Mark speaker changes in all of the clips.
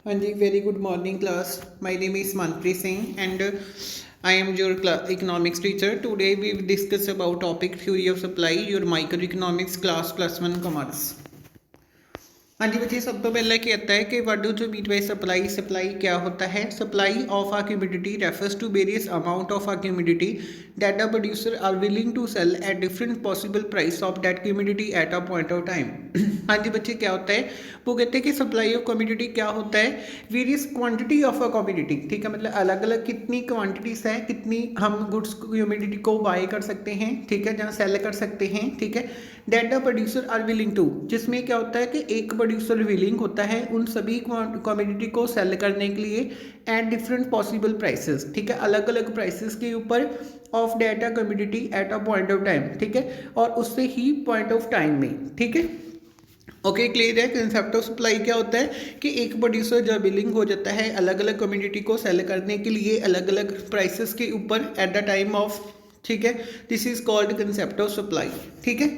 Speaker 1: हाँ जी, very good morning class. My name is Manpreet Singh and I am your economics teacher. Today we will discuss about topic theory of supply, your microeconomics class +1 commerce. हाँ जी बच्चे, सब तो पहले कहता है कि what do you mean by supply. Supply क्या होता है? Supply of a commodity refers to various amount of a commodity that the producer are willing to sell at different possible price of that commodity at a point of time. हाँ जी बच्चे, क्या होता है? वो कहते हैं कि सप्लाई ऑफ कमोडिटी क्या होता है? Various quantity of a commodity, ठीक है, मतलब अलग अलग कितनी क्वांटिटीज है, कितनी हम गुड्स कमोडिटी को बाय कर सकते हैं, ठीक है, जहाँ सेल कर सकते हैं, ठीक है, that the producer are willing to, जिसमें क्या होता है कि एक प्रोड्यूसर विलिंग होता है उन सभी कमोडिटी को सेल करने के लिए एट डिफरेंट पॉसिबल प्राइसेस, ठीक है, अलग अलग प्राइसेस के ऊपर of data commodity at a point of time, ठीक है, और उससे ही पॉइंट ऑफ टाइम में, ठीक है। ओके, क्लियर है। कंसेप्ट ऑफ सप्लाई क्या होता है कि एक प्रोड्यूसर जब बिलिंग हो जाता है अलग अलग कम्युनिटी को सेल करने के लिए अलग अलग प्राइसेस के ऊपर एट द टाइम ऑफ, ठीक है, this is called concept of supply, ठीक है।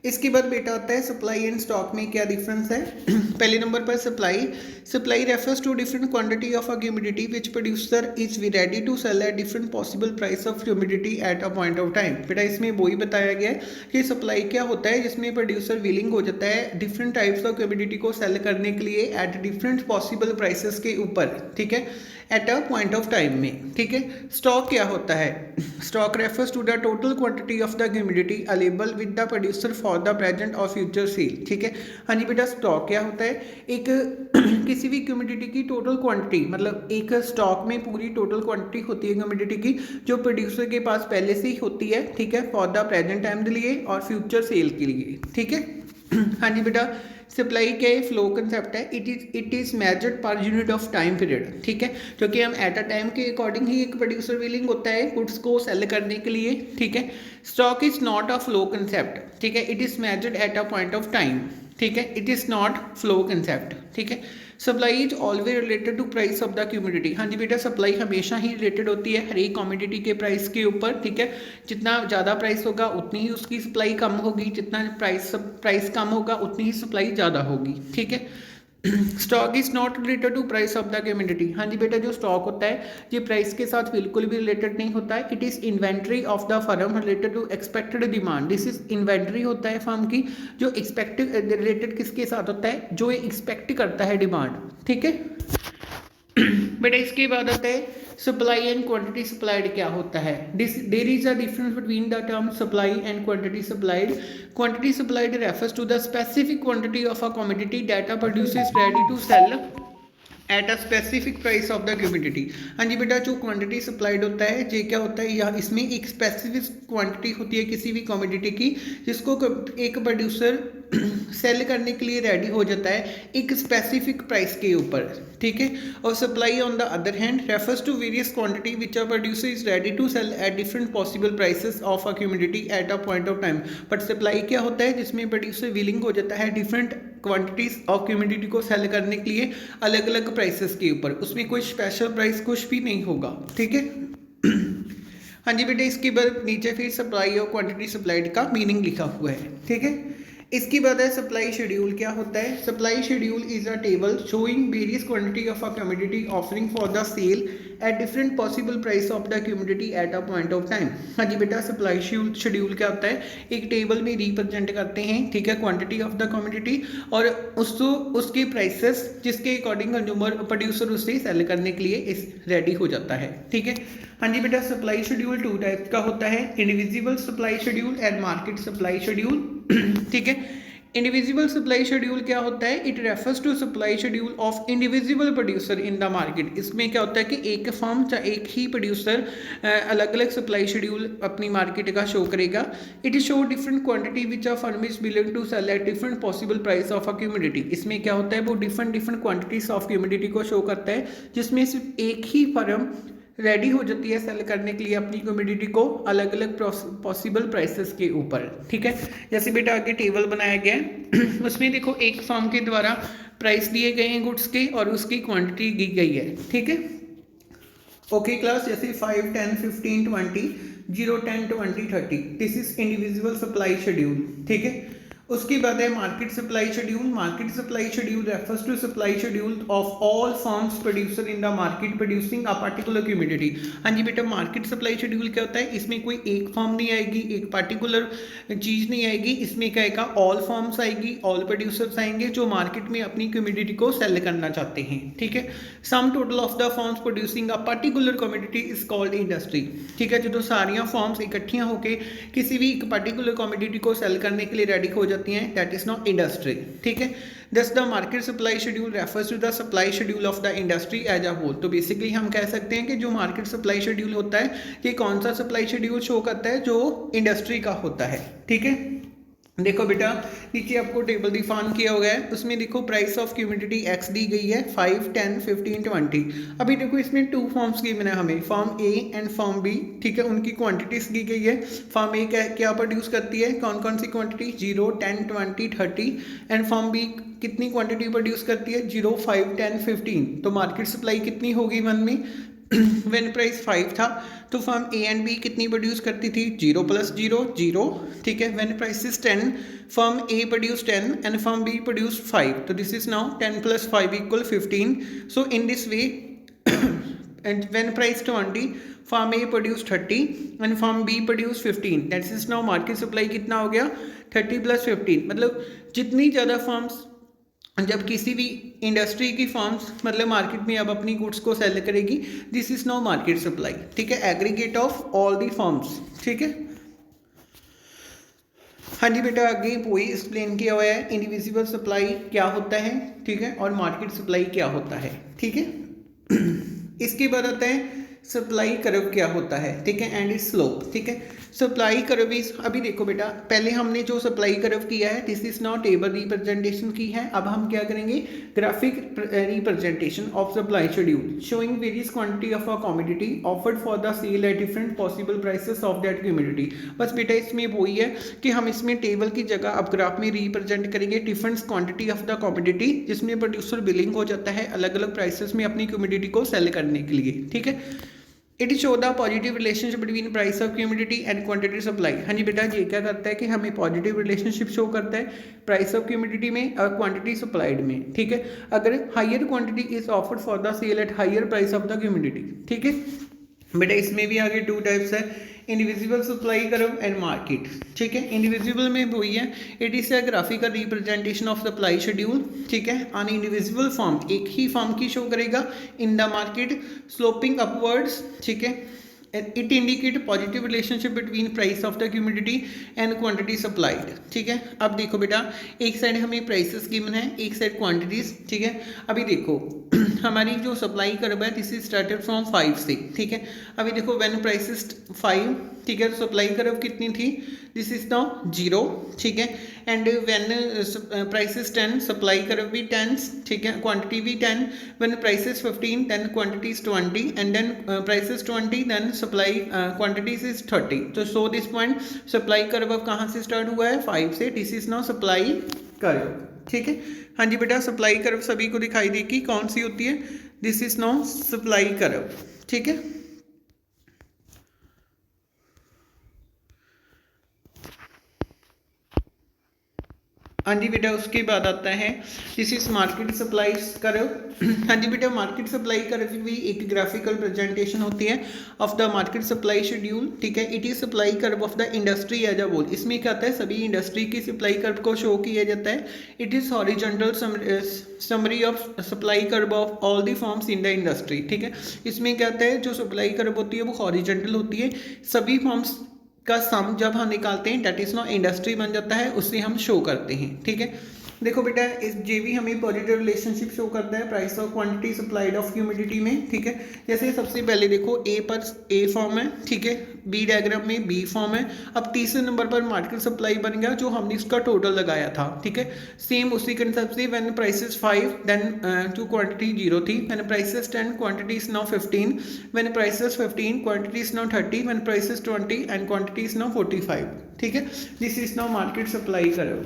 Speaker 1: इसके बाद बेटा आता है सप्लाई एंड स्टॉक में क्या डिफरेंस है। पहले नंबर पर supply. Supply refers to different quantity of a commodity which producer is ready to sell at different possible price of commodity at a point of time. बेटा इसमें वही बताया गया है कि सप्लाई क्या होता है, जिसमें प्रोड्यूसर विलिंग हो जाता है डिफरेंट टाइप्स ऑफ कमोडिटी को सेल करने के लिए एट डिफरेंट पॉसिबल प्राइसेस के ऊपर, ठीक है, at a point of time में, ठीक है। स्टॉक क्या होता है? Stock refers to the total quantity of the commodity available with the producer for the present और फ्यूचर सेल, ठीक है। हाँ जी बेटा, स्टॉक क्या होता है? एक किसी भी कमोडिटी की टोटल क्वांटिटी, मतलब एक स्टॉक में पूरी टोटल क्वांटिटी होती है कमोडिटी की जो प्रोड्यूसर के पास पहले से ही होती है, ठीक है, फॉर द प्रेजेंट टाइम के लिए और फ्यूचर सेल के लिए, ठीक है। हाँ जी बेटा, सप्लाई क्या है? फ्लो कंसेप्ट है। It is measured per unit of time period, ठीक है, क्योंकि हम एट अ टाइम के अकॉर्डिंग ही एक प्रोड्यूसर विलिंग होता है गुड्स को सेल करने के लिए, ठीक है। Stock is not a flow concept, ठीक है, it is measured at a point of time, ठीक है, it is not flow concept, ठीक है। Supply is always related to price of the community. हाँ जी बेटा, सप्लाई हमेशा ही रिलेटेड होती है हर एक कम्युनिटी के प्राइस के ऊपर, ठीक है। जितना ज़्यादा प्राइस होगा उतनी ही उसकी सप्लाई कम होगी, जितना प्राइस कम होगा उतनी ही सप्लाई ज़्यादा होगी, ठीक है। Stock is not related to price of the community. हाँ जी बेटा, जो स्टॉक होता है ये प्राइस के साथ बिल्कुल भी रिलेटेड नहीं होता है। It is inventory of the firm related to expected demand. This is inventory होता है फर्म की जो एक्सपेक्टेड रिलेटेड किसके साथ होता है? जो ये एक्सपेक्ट करता है डिमांड, ठीक है। बेटा इसके बाद आता है सप्लाई एंड क्वांटिटी सप्लाइड क्या होता है? There is a difference between the term supply and quantity supplied. Quantity supplied refers to the specific quantity of a commodity that a producer is ready to sell at a specific price of the community. हाँ जी बेटा, जो quantity supplied होता है ये क्या होता है? या इसमें एक स्पेसिफिक क्वांटिटी होती है किसी भी कमोडिटी की जिसको एक प्रोड्यूसर सेल करने के लिए रेडी हो जाता है एक स्पेसिफिक प्राइस के ऊपर, ठीक है। और supply on the other hand refers to various quantity which a producer is ready to sell at different possible prices of a community at a point of time. But supply क्या होता है? जिसमें producer willing हो जाता है different quantities of community को sale करने के लिए अलग अलग प्राइसेस के ऊपर, उसमें कोई स्पेशल प्राइस कुछ भी नहीं होगा, ठीक है। हाँ जी बेटे, इसके बाद नीचे फिर सप्लाई और क्वांटिटी सप्लाइड का मीनिंग लिखा हुआ है, ठीक है। इसके बाद है सप्लाई शेड्यूल। क्या होता है? Supply schedule is a table showing various quantity of a commodity offering for the sale at different possible price of the commodity at a point of time. हाँ जी बेटा, सप्लाई शेड्यूल क्या होता है? एक टेबल में रिप्रेजेंट करते हैं, ठीक है, क्वांटिटी ऑफ द कमोडिटी और उसको उसके प्राइसेस जिसके अकॉर्डिंग कंज्यूमर प्रोड्यूसर उससे सेल करने के लिए इस रेडी हो जाता है, ठीक है। हाँ जी बेटा, सप्लाई शेड्यूल टू टाइप का होता है, individual supply schedule and market supply schedule, ठीक है। इंडिविजुअल सप्लाई शेड्यूल क्या होता है? It refers to supply schedule of individual producer in the market. इसमें क्या होता है कि एक फर्म या एक ही प्रोड्यूसर अलग अलग सप्लाई शेड्यूल अपनी मार्केट का शो करेगा। It show different quantity which a firm is willing to sell at different possible price of a community. इसमें क्या होता है? वो डिफरेंट क्वांटिटीज ऑफ कम्युनिटी को शो करता है जिसमें सिर्फ एक ही फर्म रेडी हो जाती है सेल करने के लिए अपनी कमोडिटी को अलग अलग पॉसिबल प्राइसेस के ऊपर, ठीक है। जैसे बेटा आगे टेबल बनाया गया है उसमें देखो एक फर्म के द्वारा प्राइस दिए गए हैं गुड्स के और उसकी क्वांटिटी दी गई है, ठीक है। ओके क्लास, जैसे 5, 10, 15, 20, 0, 10, 20, 30, this is individual supply schedule, ठीक है। उसके बाद है market supply schedule. Market supply schedule refers to supply schedule of all firms producer in the market producing a particular community. हाँ जी बेटा, मार्केट सप्लाई शेड्यूल क्या होता है, इसमें कोई एक फर्म नहीं आएगी, एक पर्टिकुलर चीज़ नहीं आएगी, इसमें क्या आएगा, ऑल फर्म्स आएगी, ऑल प्रोड्यूसर्स आएंगे जो मार्केट में अपनी कम्युनिटी को सेल करना चाहते हैं। ठीक है, sum total of the firms producing a particular community is called industry. ठीक है, जो सारियां फर्म्स इकट्ठियां होकर किसी भी एक पर्टिकुलर कम्युनिटी को सेल करने के लिए रेडी हो जाती हैं, दैट इज नॉट इंडस्ट्री। ठीक है, thus the market supply schedule refers to the supply schedule of the industry as a whole. तो बेसिकली हम कह सकते हैं कि जो मार्केट सप्लाई शेड्यूल होता है ये कौन सा सप्लाई शेड्यूल शो करता है, जो इंडस्ट्री का होता है। ठीक है, देखो बेटा नीचे आपको टेबल डिफाइन किया हुआ है, उसमें देखो प्राइस ऑफ कम्युनिटी एक्स दी गई है 5, 10, 15, 20। अभी देखो इसमें 2 फॉर्म्स गिवन है हमें, form A and form B. ठीक है, उनकी क्वांटिटीज दी गई है। फॉर्म ए क्या प्रोड्यूस करती है, कौन कौन सी क्वांटिटी, 0, 10, 20, 30। एंड फॉर्म बी कितनी क्वांटिटी प्रोड्यूस करती है, 0, 5, 10, 15। तो मार्केट सप्लाई कितनी होगी वन में व्हेन प्राइस 5 था, तो फर्म ए एंड बी कितनी प्रोड्यूस करती थी, 0 + 0, 0। ठीक है, when price is 10, firm A produce 10 and firm B produce 5। तो this is now 10 + 5 = 15। So in this way and when price 20, firm A produce 30 and firm B produce 15। That is now market supply कितना हो गया, 30 + 15। मतलब जितनी ज़्यादा firms, जब किसी भी इंडस्ट्री की फर्म्स मतलब मार्केट में अब अपनी गुड्स को सेल करेगी, this is now market supply. ठीक है, aggregate of all the firms. ठीक है, हाँ जी बेटा आगे वही एक्सप्लेन किया हुआ है, इंडिविजुअल सप्लाई क्या होता है, ठीक है, और मार्केट सप्लाई क्या होता है। ठीक है, इसके बाद आता है सप्लाई कर्व क्या होता है। ठीक है, एंड इज स्लोप। ठीक है, सप्लाई कर्व इज, अभी देखो बेटा पहले हमने जो सप्लाई कर्व किया है this is not table representation की है, अब हम क्या करेंगे, graphic representation of supply schedule showing various quantity of a commodity offered for the sale at different possible prices of that community. बस बेटा इसमें वही है कि हम इसमें टेबल की जगह अब ग्राफ में रिप्रेजेंट करेंगे different quantity of the commodity, जिसमें प्रोड्यूसर बिलिंग हो जाता है अलग अलग प्राइसेस में अपनी कम्युनिटी को सेल करने के लिए। ठीक है, it show the positive relationship between price of community and quantity supply. हाँ जी बेटा, ये क्या करता है कि हमें पॉजिटिव रिलेशनशिप शो करता है प्राइस ऑफ कम्युनिटी में और क्वांटिटी सप्लाइड में। ठीक है, अगर higher quantity is offered for the sale at higher price of the community. ठीक है बेटा, इसमें भी आगे 2 टाइप्स है, individual supply curve and market. ठीक है, इंडिविजुअल में वही है, it is a graphical representation of supply schedule. ठीक है, ऑन इंडिविजुअल फॉर्म एक ही फॉर्म की शो करेगा इन द मार्केट स्लोपिंग अपवर्ड्स। ठीक है, it indicate positive relationship between price of the community and quantity supplied. ठीक है, अब देखो बेटा एक साइड हमें प्राइसेस गिवन है, एक साइड क्वांटिटीज। ठीक है, अभी देखो हमारी जो सप्लाई कर्व है दिस इज स्टार्टेड फ्रॉम 5 से। ठीक है, अभी देखो व्हेन प्राइसेस 5, ठीक है, तो सप्लाई कर्व कितनी थी, दिस इज नाउ 0। ठीक है, and when prices 10, supply curve भी 10। ठीक है, क्वांटिटी भी 10। When prices 15, then quantity is 20 and then prices 20, then supply quantities is 30। तो so this point supply curve अब कहाँ से स्टार्ट हुआ है, 5 से। This is now supply curve. ठीक है, हाँ जी बेटा सप्लाई कर्व सभी को दिखाई देगी, कौन सी होती है, this is now supply curve. ठीक है, हाँ जी बेटा उसके बाद आता है this is market supply curve. हाँ जी बेटा, मार्केट सप्लाई कर्व भी एक ग्राफिकल प्रेजेंटेशन होती है of the market supply schedule. ठीक है, it is supply curve of the industry as a whole. इसमें क्या आता है, सभी इंडस्ट्री की सप्लाई कर्व को शो किया जाता है। It is horizontal summary of supply curve of all the forms in the industry. ठीक है, इसमें क्या आता है, जो सप्लाई कर्व होती है वो हॉरिजॉन्टल होती है, सभी फॉर्म्स का सम जब हम निकालते हैं डेट इज नॉट इंडस्ट्री बन जाता है, उससे हम शो करते हैं। ठीक है, देखो बेटा इस जे भी हमें पॉजिटिव रिलेशनशिप शो करता है price of quantity supplied of humidity में। ठीक है, जैसे सबसे पहले देखो ए पर ए फॉर्म है। ठीक है, बी डायग्राम में बी फॉर्म है। अब तीसरे नंबर पर मार्केट सप्लाई बन गया जो हमने इसका टोटल लगाया था। ठीक है, सेम उसी कंसेप्ट से when prices 5 then to quantity 0 थी, when prices 10 quantity is now 15, when prices 15 quantity is now 30, when prices 20 and quantity is now 45। ठीक है, this is now market supply curve.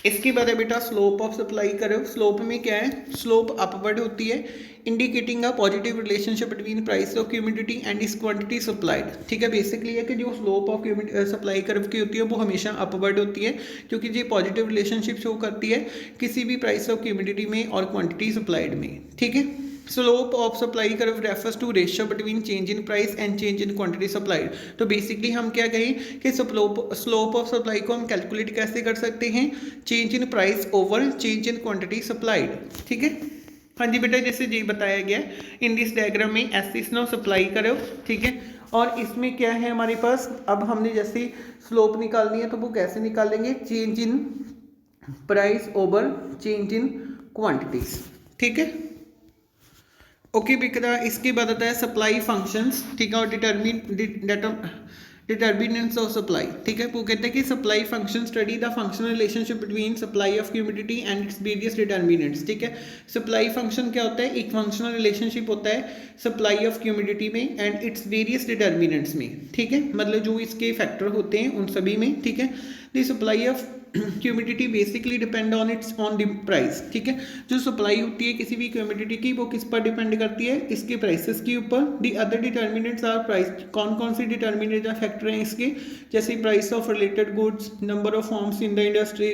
Speaker 1: इसके बाद है बेटा slope of supply curve. Slope में क्या है, स्लोप अपवर्ड होती है, indicating a positive relationship between price of humidity and इस क्वांटिटी सप्लाइड। ठीक है, बेसिकली है कि जो स्लोप ऑफ सप्लाई कर्व की होती है वो हमेशा अपवर्ड होती है, क्योंकि ये पॉजिटिव रिलेशनशिप शो करती है किसी भी प्राइस ऑफ ह्यूमिडिटी में और क्वांटिटी सप्लाइड में। ठीक है, slope of supply curve refers to ratio between change in price and change in quantity supplied. तो बेसिकली हम क्या कहें कि स्लोप ऑफ सप्लाई को हम कैलकुलेट कैसे कर सकते हैं, change in price over change in quantity supplied. ठीक है, हाँ जी बेटा, जैसे जी बताया गया इन दिस डायग्राम में S is no supply curve. ठीक है, और इसमें क्या है हमारे पास, अब हमने जैसे स्लोप निकालनी है तो वो कैसे निकालेंगे, change in price over change in quantities. ठीक है, ओके बेटा, इसके बाद आता है सप्लाई फंक्शंस। ठीक है, और डिटर्मिनेंट्स ऑफ सप्लाई। ठीक है, वो कहते हैं कि supply function study the functional relationship between supply of humidity and its various determinants. ठीक है, सप्लाई फंक्शन क्या होता है, एक फंक्शनल रिलेशनशिप होता है सप्लाई ऑफ ह्यूमिडिटी में एंड इट्स वेरियस डिटर्मिनेंट्स में। ठीक है, मतलब जो इसके फैक्टर होते हैं उन सभी में। ठीक है, the supply of humidity basically depend on it's on the price. ठीक है, जो सप्लाई होती है किसी भी ह्यूमिडिटी की वो किस पर डिपेंड करती है, इसके प्राइसेस के ऊपर। The other determinants are price, कौन कौन से डिटर्मिनेंट या फैक्टर हैं इसके, जैसे price of related goods, number of firms in the industry,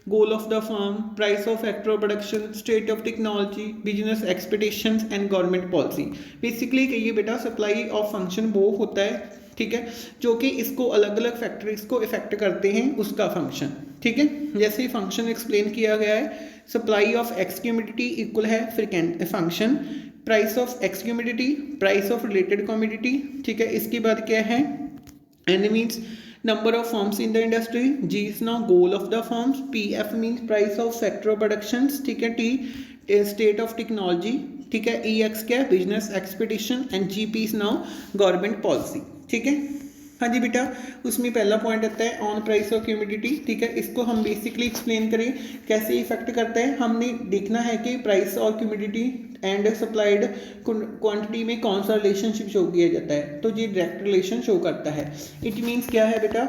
Speaker 1: goal of the firm, price of factor of production, state of technology, business expectations and government policy. Basically कहिए बेटा supply of function वो होता है, ठीक है, जो कि इसको अलग अलग फैक्टर्स को इफेक्ट करते हैं उसका फंक्शन। ठीक है, जैसे ही फंक्शन एक्सप्लेन किया गया है, supply of x commodity equal है function price of x commodity price of related commodity. ठीक है, इसके बाद क्या है, N means number of firms in the industry, G is now goal of the firms, PF means price of sector of productions। ठीक है, T state of technology। ठीक है, EX क्या है, business expectation and GP is now government policy. ठीक है, हाँ जी बेटा, उसमें पहला पॉइंट आता है ऑन प्राइस ऑफ ह्यूमिडिटी। ठीक है, इसको हम बेसिकली एक्सप्लेन करें कैसे इफेक्ट करता है। हमने देखना है कि प्राइस और ह्यूमिडिटी एंड सप्लाइड क्वांटिटी में कौन सा रिलेशनशिप शो किया जाता है, तो ये डायरेक्ट रिलेशन शो करता है। इट मीन्स क्या है बेटा,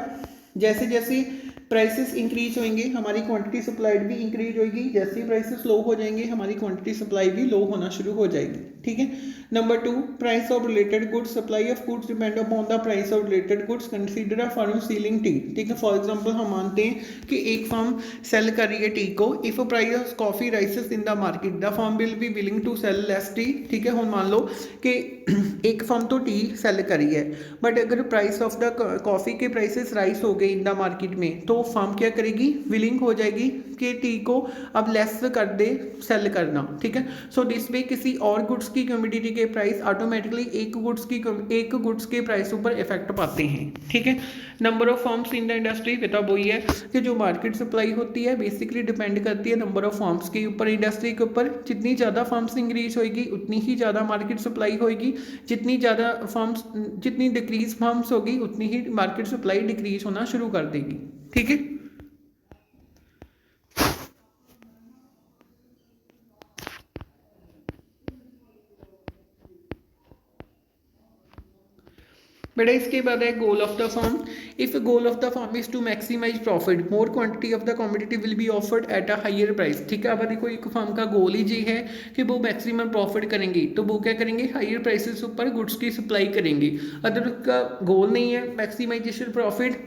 Speaker 1: जैसे जैसे प्राइसेस इंक्रीज होंगे हमारी क्वांटिटी सप्लाइड भी इंक्रीज होगी, जैसे ही प्राइसेस लो हो जाएंगे हमारी क्वांटिटी सप्लाई भी लो होना शुरू हो जाएगी। ठीक है, number 2, price of related goods, supply of goods depend upon the price of related goods, consider a firm selling T. ठीक है, फॉर एग्जांपल हम मानते हैं कि एक फर्म सेल कर रही है टी को, if price of coffee rises in the market the firm will be willing to sell less tea. ठीक है, हम मान लो कि एक फर्म तो टी सेल कर रही है, बट अगर प्राइस ऑफ द कॉफ़ी के प्राइसेस राइस हो गए इन द मार्केट में, तो फर्म क्या करेगी, विलिंग हो जाएगी कि टी को अब लेस कर दे सेल करना। ठीक है, सो दिस वे किसी और गुड्स की कमोडिटी के प्राइस ऑटोमेटिकली एक गुड्स के प्राइस ऊपर इफेक्ट पाते हैं। ठीक है, number of firms in the industry, बेटा वही है कि जो मार्केट सप्लाई होती है बेसिकली डिपेंड करती है नंबर ऑफ फर्म्स के ऊपर, इंडस्ट्री के ऊपर। जितनी ज़्यादा फर्म्स इंक्रीज होगी उतनी ही ज़्यादा मार्केट सप्लाई होगी, जितनी ज़्यादा फर्म्स, जितनी डिक्रीज फर्म्स होगी उतनी ही मार्केट सप्लाई डिक्रीज होना शुरू कर देगी। ठीक है, बेटा इसके बाद है goal of the firm. If goal of the firm is to maximise profit, more quantity of the commodity will be offered at a higher price. ठीक है, अब देखो एक फर्म का गोल ही ये है कि वो मैक्सिमम प्रॉफिट करेंगे, तो वो क्या करेंगे, हायर प्राइसेस ऊपर गुड्स की सप्लाई करेंगे। अगर उसका गोल नहीं है मैक्सिमाइजेशन प्रॉफिट,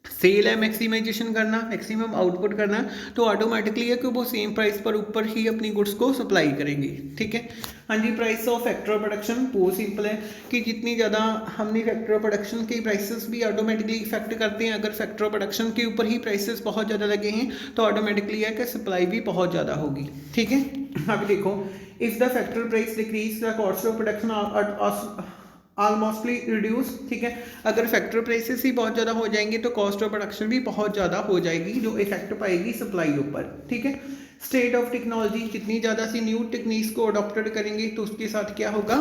Speaker 1: सेल है मैक्सिमाइजेशन करना, मैक्सिमम आउटपुट करना, तो ऑटोमेटिकली है कि वो सेम प्राइस पर ऊपर ही अपनी गुड्स को सप्लाई करेंगे। ठीक है, हाँ जी, price of factor of production बहुत सिंपल है कि जितनी ज़्यादा हमने फैक्टर ऑफ प्रोडक्शन के प्राइसेस भी ऑटोमेटिकली इफेक्ट करते हैं। अगर फैक्टर ऑफ प्रोडक्शन के ऊपर ही प्राइसेस बहुत ज़्यादा लगे हैं तो ऑटोमेटिकली है कि सप्लाई भी बहुत ज़्यादा होगी। ठीक है, अभी देखो, if the factor price decrease the cost of production almostly reduce. ठीक है, अगर फैक्टर प्राइसेस ही बहुत ज़्यादा हो जाएंगे तो कॉस्ट ऑफ प्रोडक्शन भी बहुत ज़्यादा हो जाएगी, जो इफेक्ट पाएगी सप्लाई ऊपर। ठीक है, स्टेट ऑफ टेक्नोलॉजी, जितनी ज़्यादा सी न्यू टेक्निक्स को अडॉप्टेड करेंगे तो उसके साथ क्या होगा,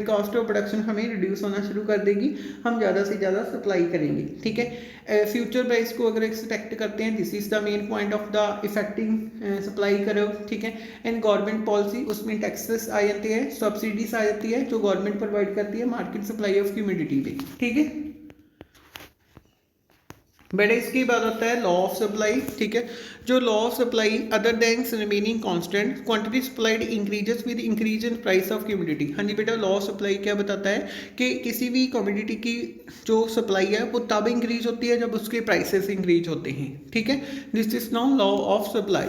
Speaker 1: कॉस्ट ऑफ प्रोडक्शन हमें रिड्यूस होना शुरू कर देगी, हम ज़्यादा से ज़्यादा सप्लाई करेंगे। ठीक है, फ्यूचर प्राइस को अगर एक्सपेक्ट करते हैं, this is the main point of the effecting supply curve. ठीक है, एंड गवर्नमेंट पॉलिसी, उसमें टैक्सेस आ जाते हैं, सब्सिडीज आ जाती है जो गवर्नमेंट प्रोवाइड करती है मार्केट सप्लाई ऑफ ह्यूमिडिटी पे। ठीक है, बेटा इसके बाद आता है लॉ ऑफ सप्लाई। ठीक है, जो law of supply other than remaining constant quantity supplied increases with increase in price of commodity. हाँ जी बेटा, लॉ ऑफ सप्लाई क्या बताता है कि किसी भी कमोडिटी की जो सप्लाई है वो तब इंक्रीज होती है जब उसके प्राइसेस इंक्रीज होते हैं। ठीक है, this is now law of supply.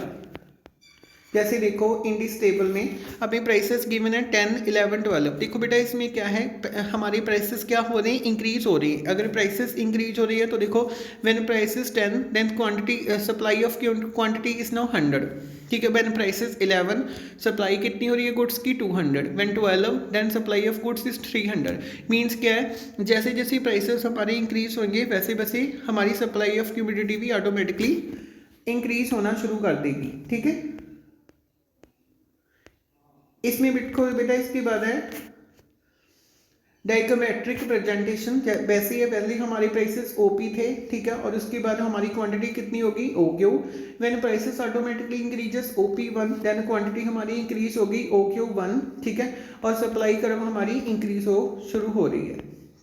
Speaker 1: जैसे देखो इन दिस टेबल में अभी प्राइसेस गिवन है 10, 11, 12। देखो बेटा इसमें क्या है, हमारी प्राइसेस क्या हो रही हैं, इंक्रीज हो रही है। अगर प्राइसेस इंक्रीज हो रही है तो देखो when prices 10 then quantity supply of quantity is now 100। ठीक है, व्हेन प्राइसेस 11 सप्लाई कितनी हो रही है गुड्स की 200। When 12 then supply of goods is 300। Means क्या है, जैसे जैसे प्राइसेस हमारे इंक्रीज होंगे वैसे वैसे हमारी सप्लाई ऑफ कमोडिटी भी ऑटोमेटिकली इंक्रीज होना शुरू कर देगी। ठीक है, इसमें बिटको बेटा इसके बाद है डाइकोमेट्रिक प्रेजेंटेशन। वैसे ही पहले हमारी प्राइसेस ओपी थे। ठीक है, और उसके बाद हमारी क्वांटिटी कितनी होगी O Q. When prices automatically increases OP 1 then quantity हमारी इंक्रीज होगी ओ क्यू 1। ठीक है, और सप्लाई कर्व हमारी इंक्रीज हो शुरू हो रही है।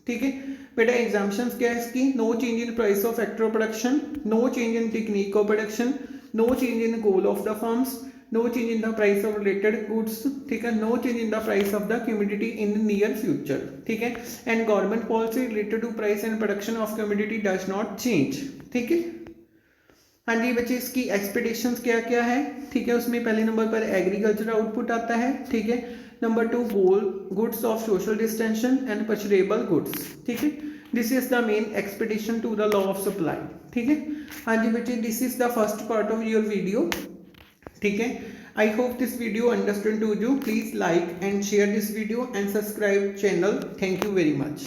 Speaker 1: ठीक है बेटा, एग्जाम्पशंस क्या है इसकी, no change in price of factor production, no change in technique of production, no change in goal of the firms, no change in the price of related goods। ठीक है, no change in the price of the commodity in the near future। ठीक है, and government policy related to price and production of commodity does not change। ठीक है, हाँ जी बच्चे इसकी एक्सपेक्टेशंस क्या क्या है। ठीक है, उसमें पहले नंबर पर एग्रीकल्चर आउटपुट आता है। ठीक है, number 2 goods of social distinction and perishable goods. ठीक है, this is the main expectation to the law of supply. ठीक है, हाँ जी बच्चे this is the first part of your video. ठीक है, I hope this video understand to you. Please like and share this video and subscribe channel. Thank you very much.